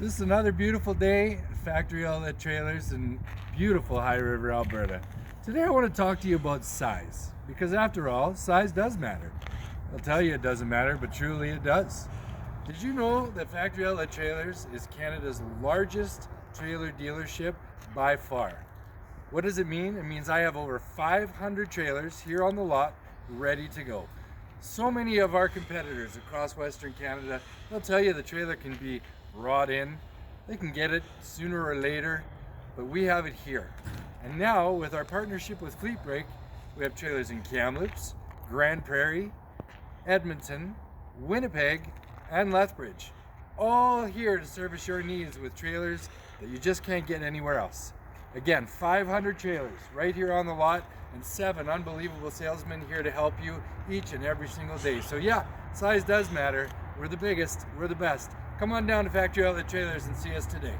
This is another beautiful day at Factory Outlet Trailers in beautiful High River, Alberta. Today I want to talk to you about size, because after all, size does matter. I'll tell you it doesn't matter, but truly it does. Did you know that Factory Outlet Trailers is Canada's largest trailer dealership by far? What does it mean? It means I have over 500 trailers here on the lot ready to go. So many of our competitors across Western Canada, they'll tell you the trailer can be brought in. They can get it sooner or later, but we have it here. And now with our partnership with Fleet Break, we have trailers in Kamloops, Grand Prairie, Edmonton, Winnipeg, and Lethbridge, all here to service your needs with trailers that you just can't get anywhere else. Again, 500 trailers right here on the lot and 7 unbelievable salesmen here to help you each and every single day. So yeah, size does matter. We're the biggest, we're the best. Come on down to Factory Outlet Trailers and see us today.